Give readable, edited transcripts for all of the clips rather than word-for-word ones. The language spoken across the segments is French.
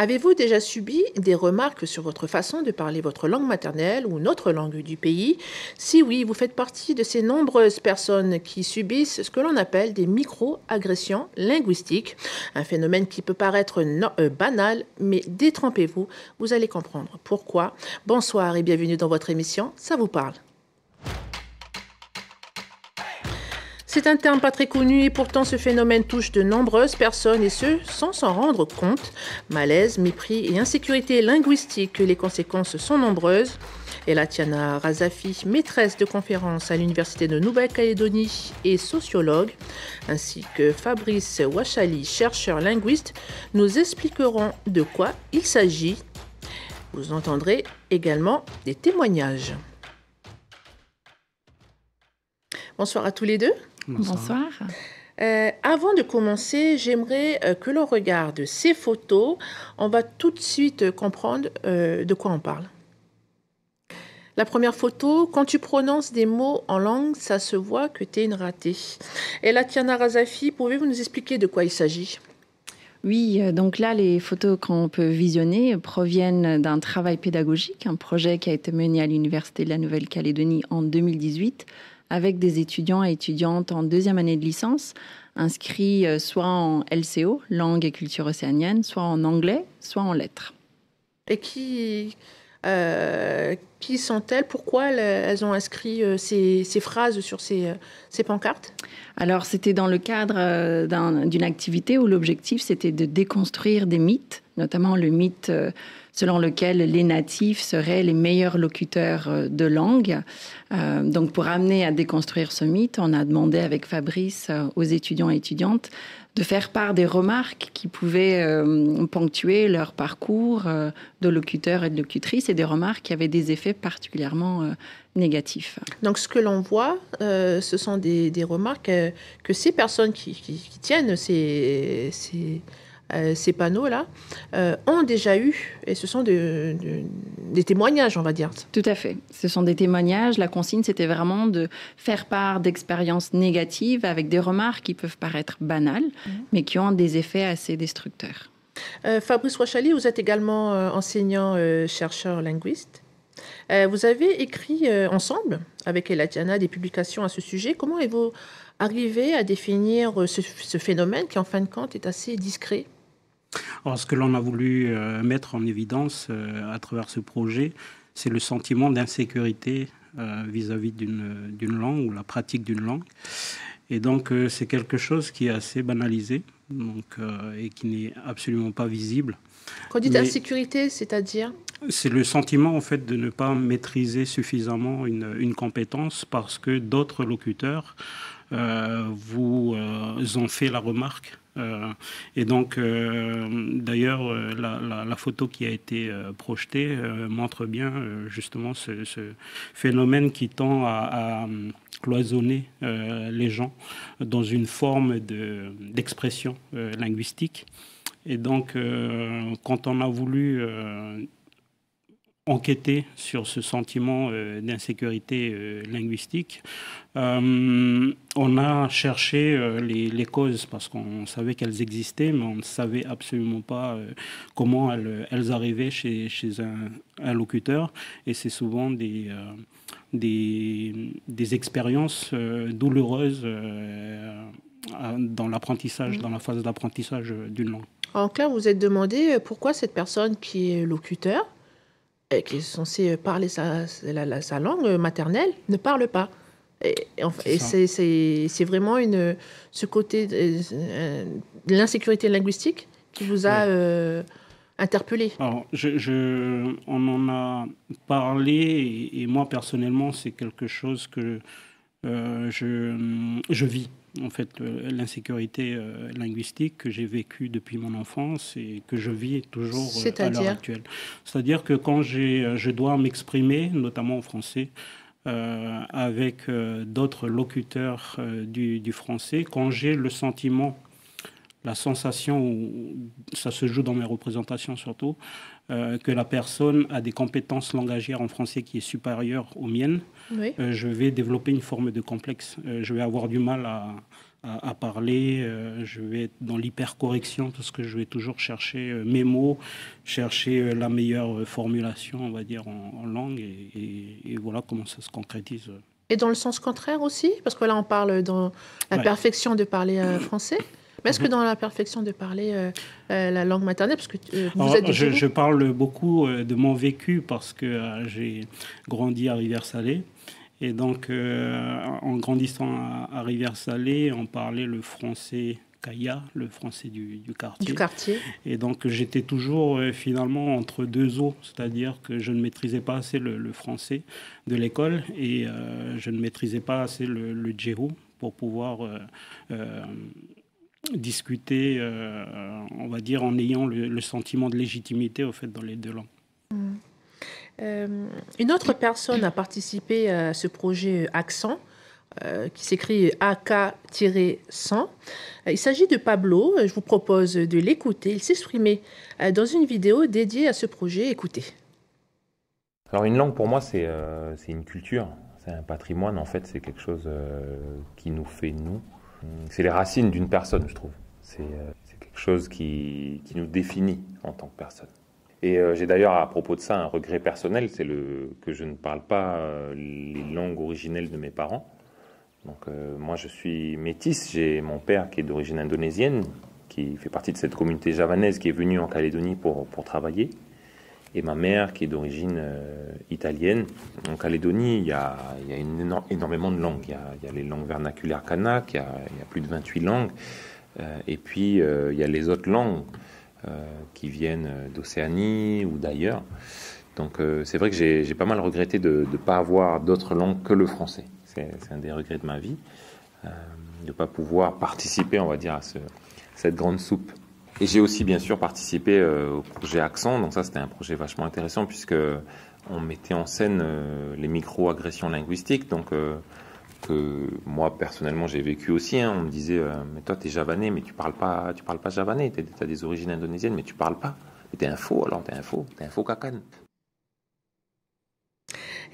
Avez-vous déjà subi des remarques sur votre façon de parler votre langue maternelle ou une autre langue du pays? Si oui, vous faites partie de ces nombreuses personnes qui subissent ce que l'on appelle des micro-agressions linguistiques, un phénomène qui peut paraître banal, mais détrompez-vous, vous allez comprendre pourquoi. Bonsoir et bienvenue dans votre émission, ça vous parle. C'est un terme pas très connu et pourtant ce phénomène touche de nombreuses personnes et ce, sans s'en rendre compte. Malaise, mépris et insécurité linguistique, les conséquences sont nombreuses. Et Latiana Razafi, maîtresse de conférences à l'Université de Nouvelle-Calédonie et sociologue, ainsi que Fabrice Ouachali, chercheur linguiste, nous expliqueront de quoi il s'agit. Vous entendrez également des témoignages. Bonsoir à tous les deux. Bonsoir. Avant de commencer, j'aimerais que l'on regarde ces photos. On va tout de suite comprendre de quoi on parle. La première photo, quand tu prononces des mots en langue, ça se voit que tu es une ratée. Et Latiana Razafi, pouvez-vous nous expliquer de quoi il s'agit ? Oui, donc là, les photos qu'on peut visionner proviennent d'un travail pédagogique, un projet qui a été mené à l'Université de la Nouvelle-Calédonie en 2018 avec des étudiants et étudiantes en deuxième année de licence, inscrits soit en LCO, langue et culture océanienne, soit en anglais, soit en lettres. Et qui sont-elles? Pourquoi elles ont inscrit ces phrases sur ces pancartes? Alors, c'était dans le cadre d'une activité où l'objectif, c'était de déconstruire des mythes, notamment le mythe selon lequel les natifs seraient les meilleurs locuteurs de langue. Donc, pour amener à déconstruire ce mythe, on a demandé avec Fabrice aux étudiants et étudiantes de faire part des remarques qui pouvaient ponctuer leur parcours de locuteurs et de locutrices et des remarques qui avaient des effets particulièrement négatifs. Donc, ce que l'on voit, ce sont des remarques que ces personnes qui tiennent ces panneaux-là ont déjà eu, et ce sont des témoignages, on va dire. Tout à fait. Ce sont des témoignages. La consigne, c'était vraiment de faire part d'expériences négatives avec des remarques qui peuvent paraître banales, mais qui ont des effets assez destructeurs. Fabrice Ouachali, vous êtes également enseignant, chercheur linguiste. Vous avez écrit ensemble avec Latiana des publications à ce sujet. Comment est-vous arrivé à définir ce phénomène qui, en fin de compte, est assez discret? Alors, ce que l'on a voulu mettre en évidence à travers ce projet, c'est le sentiment d'insécurité vis-à-vis d'une langue ou la pratique d'une langue. Et donc, c'est quelque chose qui est assez banalisé et qui n'est absolument pas visible. Quand vous dites insécurité, c'est-à-dire ? C'est le sentiment, en fait, de ne pas maîtriser suffisamment une compétence parce que d'autres locuteurs vous ont fait la remarque. Et donc, d'ailleurs, la photo qui a été projetée montre bien justement ce phénomène qui tend à cloisonner les gens dans une forme d'expression linguistique. Et donc, quand on a voulu enquêter sur ce sentiment d'insécurité linguistique, on a cherché les causes parce qu'on savait qu'elles existaient, mais on ne savait absolument pas comment elles arrivaient chez un locuteur. Et c'est souvent des expériences douloureuses dans l'apprentissage, dans la phase d'apprentissage d'une langue. En clair, vous vous êtes demandé pourquoi cette personne qui est locuteur, qui est censée parler sa langue maternelle, ne parle pas. Et c'est vraiment ce côté de l'insécurité linguistique qui vous a interpellé. Alors, on en a parlé et moi, personnellement, c'est quelque chose que je vis. En fait, l'insécurité linguistique que j'ai vécue depuis mon enfance et que je vis toujours à l'heure actuelle. C'est-à-dire que quand je dois m'exprimer, notamment en français, avec d'autres locuteurs du français, quand j'ai le sentiment, la sensation, où ça se joue dans mes représentations surtout, que la personne a des compétences langagières en français qui est supérieure aux miennes, oui. Je vais développer une forme de complexe. Je vais avoir du mal à parler, je vais être dans l'hypercorrection parce que je vais toujours chercher mes mots, chercher la meilleure formulation, on va dire, en langue, et voilà comment ça se concrétise. Et dans le sens contraire aussi, parce que là, on parle dans la perfection de parler français. Mais est-ce que dans la perfection de parler la langue maternelle, parce que vous êtes je parle beaucoup de mon vécu parce que j'ai grandi à Rivière-Salée. Et donc, en grandissant à Rivière-Salée, on parlait le français kaya, le français du quartier. Et donc, j'étais toujours finalement entre deux eaux, c'est-à-dire que je ne maîtrisais pas assez le français de l'école et je ne maîtrisais pas assez le djehou pour pouvoir discuter, on va dire, en ayant le sentiment de légitimité au fait dans les deux langues. Une autre personne a participé à ce projet Accent, qui s'écrit AK-100. Il s'agit de Pablo. Je vous propose de l'écouter. Il s'exprimait dans une vidéo dédiée à ce projet. Écoutez. Alors une langue pour moi c'est une culture, c'est un patrimoine en fait, c'est quelque chose qui nous fait nous. C'est les racines d'une personne, je trouve. C'est quelque chose qui nous définit en tant que personne. Et j'ai d'ailleurs à propos de ça un regret personnel, c'est que je ne parle pas les langues originelles de mes parents. Donc moi je suis métisse, j'ai mon père qui est d'origine indonésienne, qui fait partie de cette communauté javanaise qui est venue en Calédonie pour travailler, et ma mère qui est d'origine italienne. En Calédonie, il y a énormément de langues. Il y a les langues vernaculaires kanak, il y a plus de 28 langues, et puis il y a les autres langues qui viennent d'Océanie ou d'ailleurs. Donc c'est vrai que j'ai pas mal regretté de ne pas avoir d'autres langues que le français. C'est un des regrets de ma vie, de ne pas pouvoir participer, on va dire, à cette grande soupe. Et j'ai aussi bien sûr participé au projet Accent, donc ça c'était un projet vachement intéressant puisque on mettait en scène les micro-agressions linguistiques, donc que moi personnellement j'ai vécu aussi. On me disait mais toi t'es javanais mais tu parles pas javanais, t'as des origines indonésiennes mais tu parles pas. Mais t'es un faux alors, t'es un faux kakan.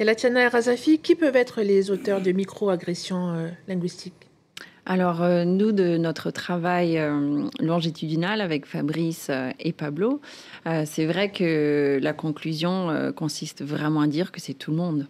Et Latiana Razafi, qui peuvent être les auteurs de micro-agressions linguistiques? Alors, nous, de notre travail longitudinal avec Fabrice et Pablo, c'est vrai que la conclusion consiste vraiment à dire que c'est tout le monde.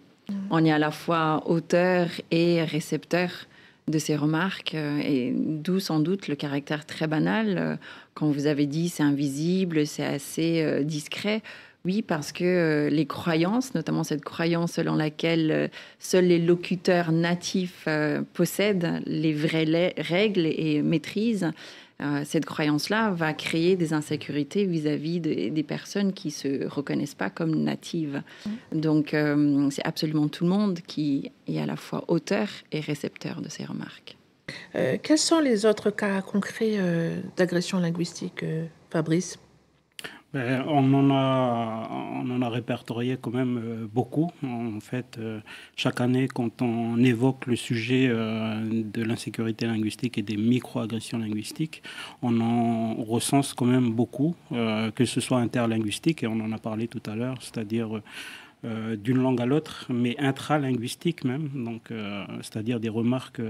On est à la fois auteur et récepteur de ces remarques, et d'où sans doute le caractère très banal. Quand vous avez dit c'est invisible, c'est assez discret. Oui, parce que les croyances, notamment cette croyance selon laquelle seuls les locuteurs natifs possèdent les vraies règles et maîtrisent, cette croyance-là va créer des insécurités vis-à-vis des personnes qui ne se reconnaissent pas comme natives. Donc, c'est absolument tout le monde qui est à la fois auteur et récepteur de ces remarques. Quels sont les autres cas concrets d'agression linguistique, Fabrice? On en a répertorié quand même beaucoup. En fait, chaque année, quand on évoque le sujet de l'insécurité linguistique et des micro-agressions linguistiques, on en recense quand même beaucoup, que ce soit interlinguistique, et on en a parlé tout à l'heure, c'est-à-dire d'une langue à l'autre, mais intralinguistique même, donc c'est-à-dire des remarques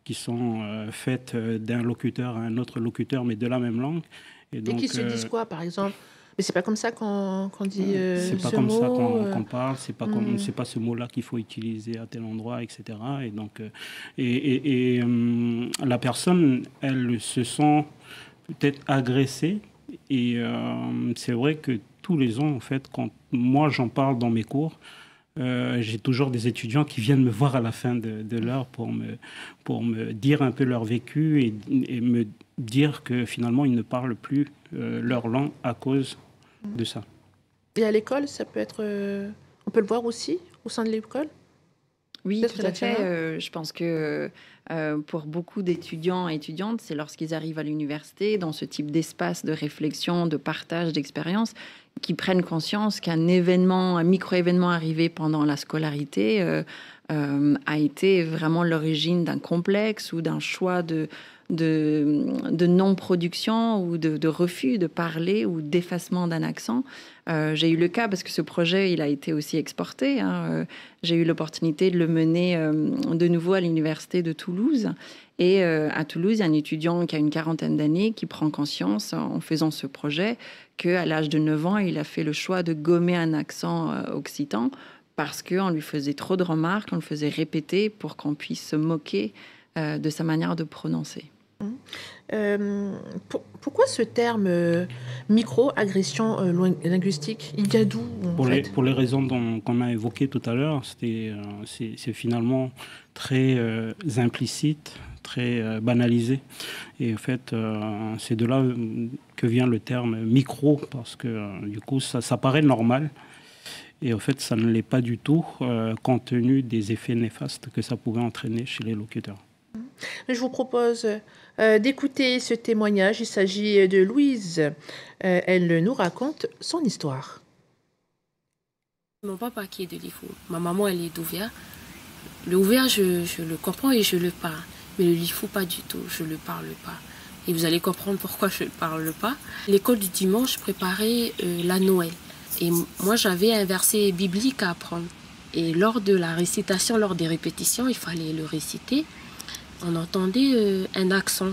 qui sont faites d'un locuteur à un autre locuteur, mais de la même langue. Et qui se disent quoi, par exemple? Mais c'est pas comme ça qu'on dit c'est pas ce comme mot, ça qu'on parle, c'est pas ce mot-là qu'il faut utiliser à tel endroit, etc. Et donc, la personne, elle se sent peut-être agressée. Et c'est vrai que tous les ans, en fait, quand moi j'en parle dans mes cours, j'ai toujours des étudiants qui viennent me voir à la fin de l'heure pour me dire un peu leur vécu et me dire que finalement ils ne parlent plus leur langue à cause de ça. Et à l'école, ça peut être... on peut le voir aussi au sein de l'école? Oui, tout à fait. Je pense que pour beaucoup d'étudiants et étudiantes, c'est lorsqu'ils arrivent à l'université, dans ce type d'espace de réflexion, de partage d'expériences, qu'ils prennent conscience qu'un événement, un micro-événement arrivé pendant la scolarité a été vraiment l'origine d'un complexe ou d'un choix de non-production ou de refus de parler ou d'effacement d'un accent. J'ai eu le cas, parce que ce projet, il a été aussi exporté. J'ai eu l'opportunité de le mener de nouveau à l'université de Toulouse. Et à Toulouse, il y a un étudiant qui a une 40aine d'années qui prend conscience, en faisant ce projet, qu'à l'âge de 9 ans, il a fait le choix de gommer un accent occitan parce qu'on lui faisait trop de remarques, on le faisait répéter pour qu'on puisse se moquer de sa manière de prononcer. Pourquoi ce terme micro-agression linguistique? Il vient d'où Pour les raisons qu'on a évoquées tout à l'heure, c'est finalement très implicite, très banalisé. Et en fait, c'est de là que vient le terme micro, parce que du coup, ça paraît normal. Et en fait, ça ne l'est pas du tout, compte tenu des effets néfastes que ça pouvait entraîner chez les locuteurs. Je vous propose d'écouter ce témoignage. Il s'agit de Louise. Elle nous raconte son histoire. Mon papa qui est de Lifou, ma maman elle est d'Ouvia. Le Ouvia, je le comprends et je le parle. Mais le Lifou, pas du tout, je ne le parle pas. Et vous allez comprendre pourquoi je ne parle pas. L'école du dimanche préparait la Noël. Et moi, j'avais un verset biblique à apprendre. Et lors de la récitation, lors des répétitions, il fallait le réciter. On entendait un accent.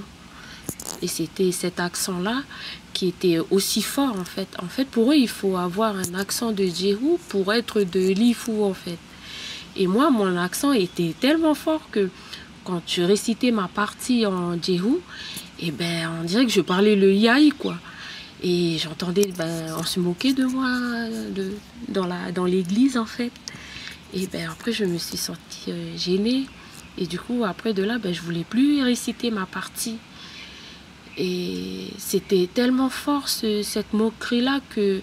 Et c'était cet accent-là qui était aussi fort, en fait. En fait, pour eux, il faut avoir un accent de Djehou pour être de Lifou, en fait. Et moi, mon accent était tellement fort que quand je récitais ma partie en Djehou, eh ben, on dirait que je parlais le yaï, quoi. Et j'entendais, on se moquait de moi dans l'église, en fait. Et ben, après, je me suis sentie gênée. Et du coup, après de là, je voulais plus réciter ma partie. Et c'était tellement fort, cette moquerie-là, que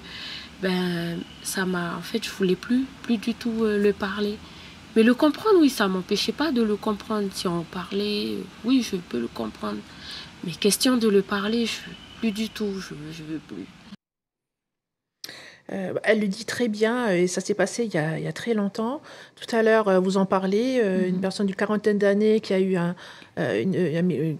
ça m'a... En fait, je voulais plus du tout le parler. Mais le comprendre, oui, ça m'empêchait pas de le comprendre. Si on parlait, oui, je peux le comprendre. Mais question de le parler, plus du tout, je veux plus. Elle le dit très bien, et ça s'est passé il y a très longtemps. Tout à l'heure, vous en parlez, une personne d'une 40aine d'années qui a eu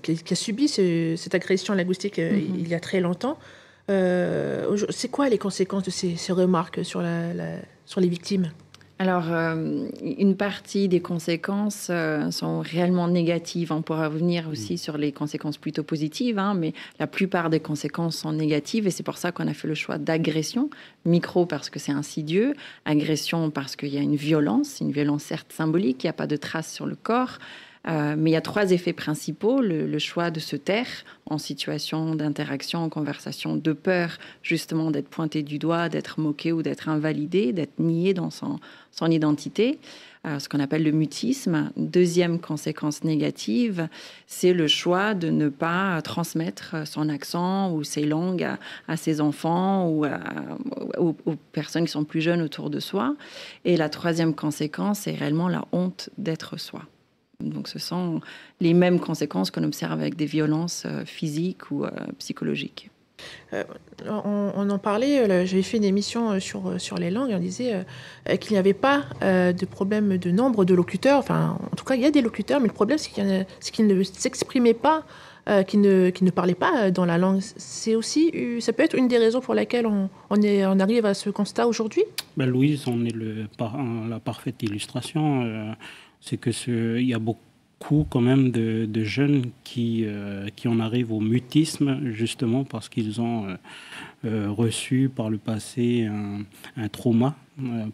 qui a subi cette agression linguistique il y a très longtemps. C'est quoi les conséquences de ces remarques sur les victimes? Alors, une partie des conséquences sont réellement négatives. On pourra revenir aussi sur les conséquences plutôt positives, mais la plupart des conséquences sont négatives et c'est pour ça qu'on a fait le choix d'agression. Micro parce que c'est insidieux, agression parce qu'il y a une violence certes symbolique, il n'y a pas de traces sur le corps. Mais il y a 3 effets principaux. Le choix de se taire en situation d'interaction, en conversation, de peur justement d'être pointé du doigt, d'être moqué ou d'être invalidé, d'être nié dans son identité, ce qu'on appelle le mutisme. Deuxième conséquence négative, c'est le choix de ne pas transmettre son accent ou ses langues à ses enfants ou aux personnes qui sont plus jeunes autour de soi. Et la troisième conséquence, c'est réellement la honte d'être soi. Donc, ce sont les mêmes conséquences qu'on observe avec des violences physiques ou psychologiques. On en parlait, j'avais fait une émission sur les langues et on disait qu'il n'y avait pas de problème de nombre de locuteurs. Enfin, en tout cas, il y a des locuteurs, mais le problème, c'est qu'ils ne s'exprimaient pas, qu'ils ne parlaient pas dans la langue. Ça peut être une des raisons pour laquelle on arrive à ce constat aujourd'hui. Louise, on est la parfaite illustration. C'est qu'il y a beaucoup quand même de jeunes qui en arrivent au mutisme, justement parce qu'ils ont reçu par le passé un trauma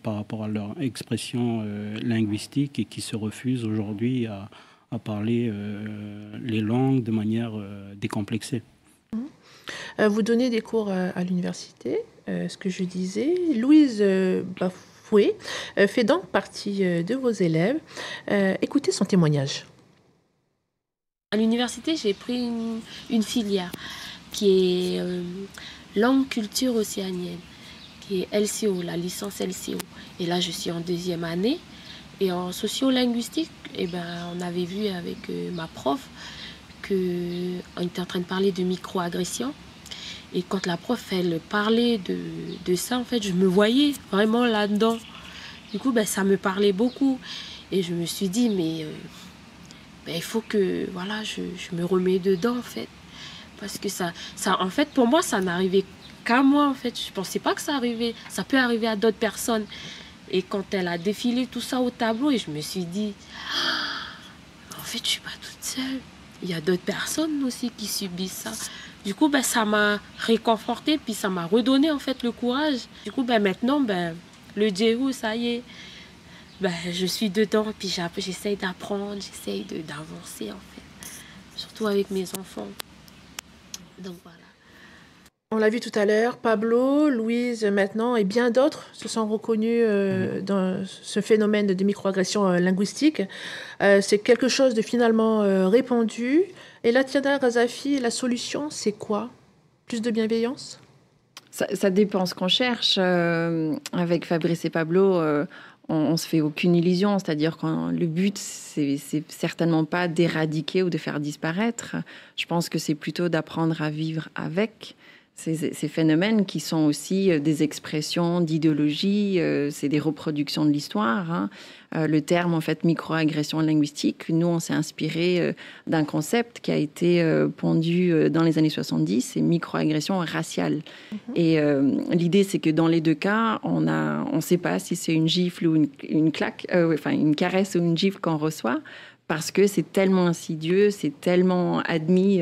par rapport à leur expression linguistique et qui se refusent aujourd'hui à parler les langues de manière décomplexée. Vous donnez des cours à l'université, ce que je disais. Louise Bafoué fait donc partie de vos élèves. Écoutez son témoignage. À l'université, j'ai pris une filière qui est langue culture océanienne, qui est LCO, la licence LCO. Et là, je suis en 2e année. Et en sociolinguistique, on avait vu avec ma prof qu'on était en train de parler de microagression. Et quand la prof, elle parlait de ça, en fait, je me voyais vraiment là-dedans. Du coup, ça me parlait beaucoup. Et je me suis dit, mais il faut que voilà, je me remets dedans, en fait. Parce que en fait, pour moi, ça n'arrivait qu'à moi, en fait. Je ne pensais pas que ça arrivait. Ça peut arriver à d'autres personnes. Et quand elle a défilé tout ça au tableau, et je me suis dit, en fait, je ne suis pas toute seule. Il y a d'autres personnes aussi qui subissent ça. Du coup, ça m'a réconfortée, puis ça m'a redonné, en fait, le courage. Du coup, maintenant, le Jéhu, ça y est, je suis dedans, puis j'essaye d'apprendre, j'essaye d'avancer, en fait. Surtout avec mes enfants. Donc, voilà. On l'a vu tout à l'heure, Pablo, Louise maintenant et bien d'autres se sont reconnus dans ce phénomène de microagression linguistique. C'est quelque chose de finalement répandu. Et Latiana Razafi, la solution, c'est quoi? Plus de bienveillance? Ça dépend ce qu'on cherche. Avec Fabrice et Pablo, on se fait aucune illusion. C'est-à-dire que le but, c'est certainement pas d'éradiquer ou de faire disparaître. Je pense que c'est plutôt d'apprendre à vivre avec ces phénomènes qui sont aussi des expressions d'idéologie, c'est des reproductions de l'histoire. Hein. Le terme, en fait, microagression linguistique, nous, on s'est inspiré d'un concept qui a été pondu dans les années 70, c'est microagression raciale. Et l'idée, c'est que dans les deux cas, on ne sait pas si c'est une gifle ou une claque, une caresse ou une gifle qu'on reçoit, parce que c'est tellement insidieux, c'est tellement admis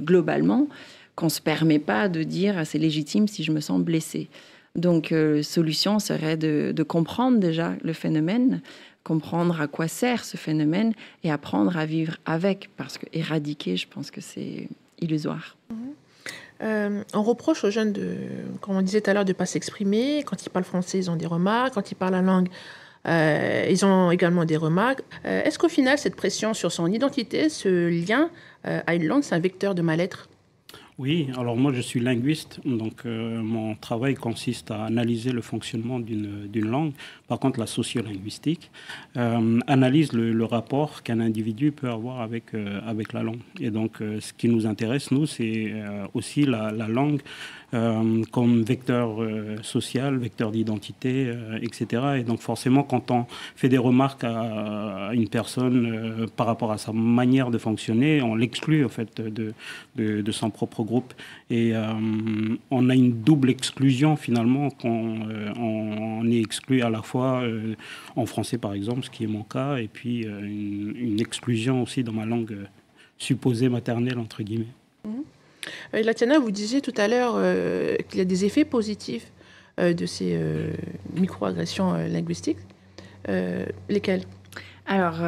globalement, qu'on ne se permet pas de dire c'est légitime si je me sens blessée. Donc, solution serait de comprendre déjà le phénomène, comprendre à quoi sert ce phénomène et apprendre à vivre avec, parce que éradiquer, je pense que c'est illusoire. On reproche aux jeunes, comme on disait tout à l'heure, de ne pas s'exprimer. Quand ils parlent français, ils ont des remarques. Quand ils parlent la langue, ils ont également des remarques. Est-ce qu'au final, cette pression sur son identité, ce lien à une langue, c'est un vecteur de mal-être? Oui, alors moi je suis linguiste, donc mon travail consiste à analyser le fonctionnement d'une langue. Par contre, la sociolinguistique analyse le rapport qu'un individu peut avoir avec la langue. Et donc ce qui nous intéresse, nous, c'est aussi la langue comme vecteur social, vecteur d'identité, etc. Et donc forcément, quand on fait des remarques à une personne par rapport à sa manière de fonctionner, on l'exclut en fait de son propre groupe. Et on a une double exclusion finalement, on est exclu à la fois en français par exemple, ce qui est mon cas, et puis une exclusion aussi dans ma langue supposée maternelle entre guillemets. Latiana, vous disiez tout à l'heure qu'il y a des effets positifs de ces microagressions linguistiques. Lesquels? Alors,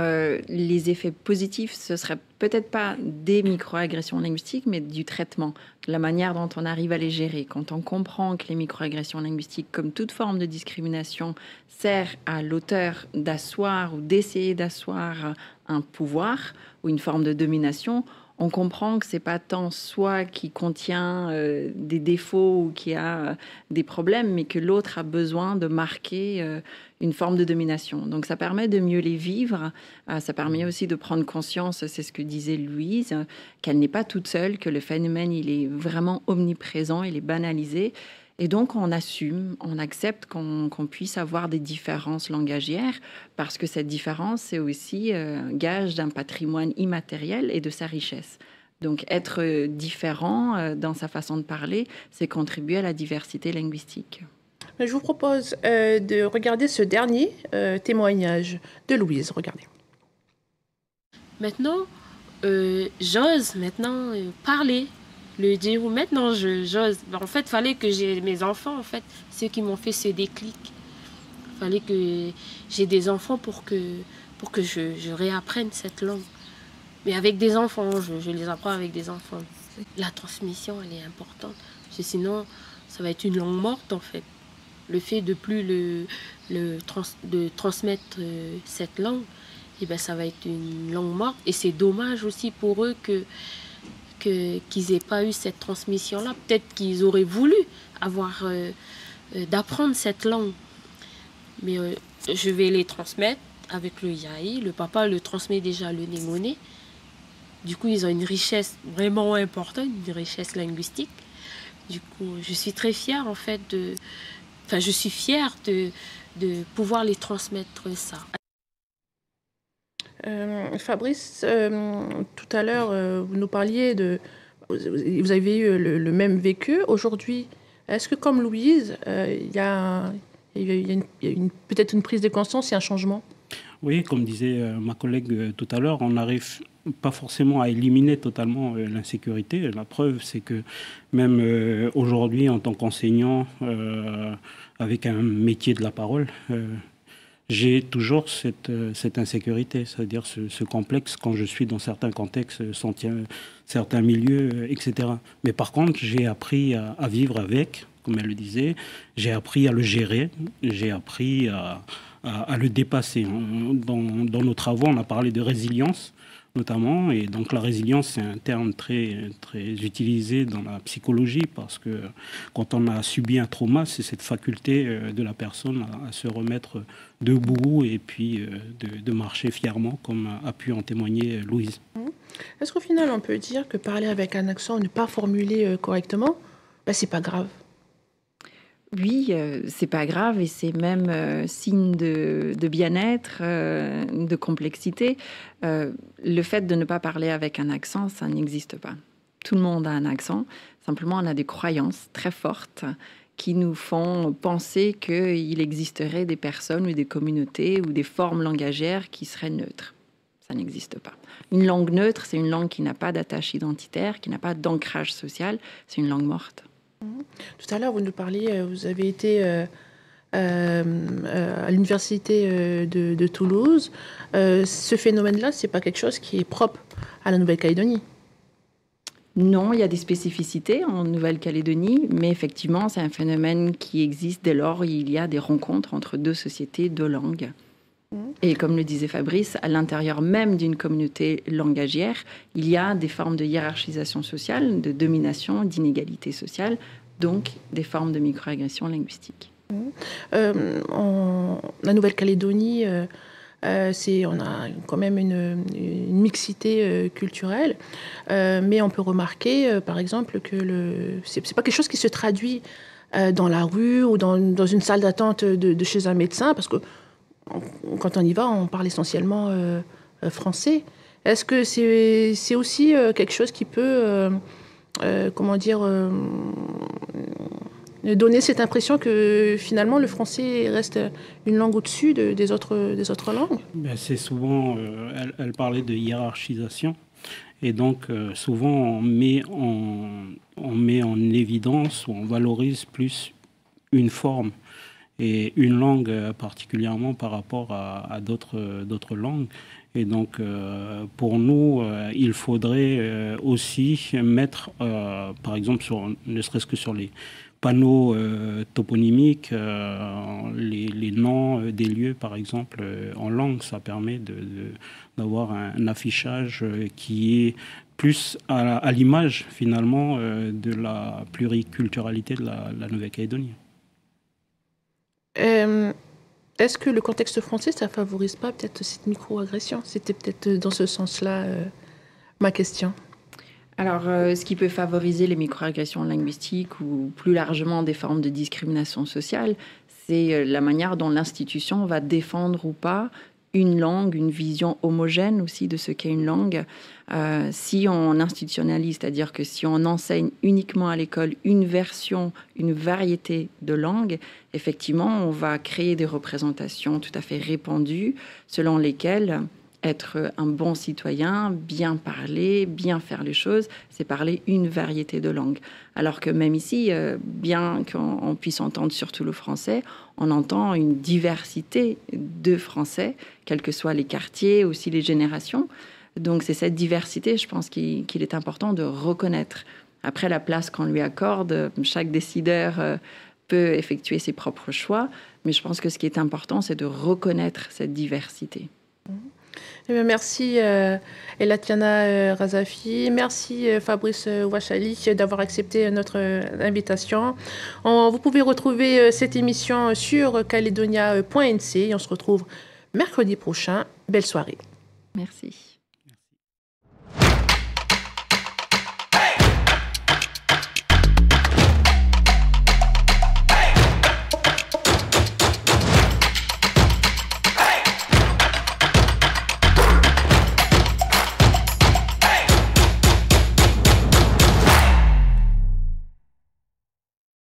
les effets positifs, ce serait peut-être pas des microagressions linguistiques, mais du traitement, de la manière dont on arrive à les gérer. Quand on comprend que les microagressions linguistiques, comme toute forme de discrimination, sert à l'auteur d'asseoir ou d'essayer d'asseoir un pouvoir ou une forme de domination, on comprend que c'est pas tant soi qui contient des défauts ou qui a des problèmes, mais que l'autre a besoin de marquer une forme de domination. Donc ça permet de mieux les vivre, ça permet aussi de prendre conscience, c'est ce que disait Louise, qu'elle n'est pas toute seule, que le phénomène il est vraiment omniprésent, il est banalisé. Et donc, on assume, on accepte qu'on puisse avoir des différences langagières parce que cette différence, c'est aussi gage d'un patrimoine immatériel et de sa richesse. Donc, être différent dans sa façon de parler, c'est contribuer à la diversité linguistique. Je vous propose de regarder ce dernier témoignage de Louise. Regardez. Maintenant, j'ose parler. Le dire ou maintenant j'ose. En fait, il fallait que j'ai mes enfants, en fait, ceux qui m'ont fait ce déclic. Il fallait que j'ai des enfants pour que je réapprenne cette langue. Mais avec des enfants, je les apprends avec des enfants. La transmission, elle est importante. Parce que sinon, ça va être une langue morte, en fait. Le fait de plus de transmettre cette langue, eh ben, ça va être une langue morte. Et c'est dommage aussi pour eux qu'ils n'aient pas eu cette transmission-là. Peut-être qu'ils auraient voulu d'apprendre cette langue. Mais je vais les transmettre avec le Yahi. Le papa le transmet déjà le Némoné. Du coup, ils ont une richesse vraiment importante, une richesse linguistique. Du coup, je suis très fière, en fait, je suis fière de pouvoir les transmettre ça. Fabrice, tout à l'heure, vous nous parliez de... Vous avez eu le même vécu. Aujourd'hui, est-ce que comme Louise, il y a peut-être une prise de conscience et un changement? Oui, comme disait ma collègue tout à l'heure, on n'arrive pas forcément à éliminer totalement l'insécurité. La preuve, c'est que même aujourd'hui, en tant qu'enseignant, avec un métier de la parole, j'ai toujours cette insécurité, c'est-à-dire ce complexe quand je suis dans certains contextes, certains milieux, etc. Mais par contre, j'ai appris à vivre avec, comme elle le disait, j'ai appris à le gérer, j'ai appris à le dépasser. Dans nos travaux, on a parlé de résilience, notamment, et donc la résilience, c'est un terme très, très utilisé dans la psychologie, parce que quand on a subi un trauma, c'est cette faculté de la personne à se remettre debout et puis de marcher fièrement, comme a pu en témoigner Louise. Est-ce qu'au final, on peut dire que parler avec un accent ou ne pas formuler correctement, c'est pas grave? Oui, c'est pas grave et c'est même signe de bien-être, de complexité. Le fait de ne pas parler avec un accent, ça n'existe pas. Tout le monde a un accent. Simplement, on a des croyances très fortes qui nous font penser qu'il existerait des personnes ou des communautés ou des formes langagières qui seraient neutres. Ça n'existe pas. Une langue neutre, c'est une langue qui n'a pas d'attache identitaire, qui n'a pas d'ancrage social. C'est une langue morte. Tout à l'heure, vous nous parliez, vous avez été à l'université de Toulouse. Ce phénomène-là, c'est pas quelque chose qui est propre à la Nouvelle-Calédonie? Non, il y a des spécificités en Nouvelle-Calédonie, mais effectivement, c'est un phénomène qui existe dès lors où il y a des rencontres entre deux sociétés, deux langues. Et comme le disait Fabrice, à l'intérieur même d'une communauté langagière, il y a des formes de hiérarchisation sociale, de domination, d'inégalité sociale, donc des formes de microagression linguistique. En la Nouvelle-Calédonie, on a quand même une mixité culturelle, mais on peut remarquer, par exemple, que c'est pas quelque chose qui se traduit dans la rue ou dans une salle d'attente de chez un médecin, parce que quand on y va, on parle essentiellement français. Est-ce que c'est aussi quelque chose qui peut, donner cette impression que finalement le français reste une langue au-dessus des autres langues? C'est souvent, elle parlait de hiérarchisation, et donc souvent on met en évidence ou on valorise plus une forme et une langue particulièrement par rapport à d'autres langues. Et donc, pour nous, il faudrait aussi mettre, par exemple, ne serait-ce que sur les panneaux toponymiques, les noms des lieux, par exemple, en langue. Ça permet d'avoir un affichage qui est plus à l'image, finalement, de la pluriculturalité de la Nouvelle-Calédonie. Est-ce que le contexte français, ça favorise pas peut-être cette microagression? C'était peut-être dans ce sens-là ma question. Alors, ce qui peut favoriser les microagressions linguistiques ou plus largement des formes de discrimination sociale, c'est la manière dont l'institution va défendre ou pas une langue, une vision homogène aussi de ce qu'est une langue. Si on institutionnalise, c'est-à-dire que si on enseigne uniquement à l'école une version, une variété de langues, effectivement, on va créer des représentations tout à fait répandues selon lesquelles être un bon citoyen, bien parler, bien faire les choses, c'est parler une variété de langues. Alors que même ici, bien qu'on puisse entendre surtout le français, on entend une diversité de français, quels que soient les quartiers, aussi les générations. Donc c'est cette diversité, je pense, qu'il est important de reconnaître. Après, la place qu'on lui accorde, chaque décideur peut effectuer ses propres choix, mais je pense que ce qui est important, c'est de reconnaître cette diversité. Merci Elatiana Razafi, merci Fabrice Ouachali d'avoir accepté notre invitation. Vous pouvez retrouver cette émission sur caledonia.nc et on se retrouve mercredi prochain. Belle soirée. Merci.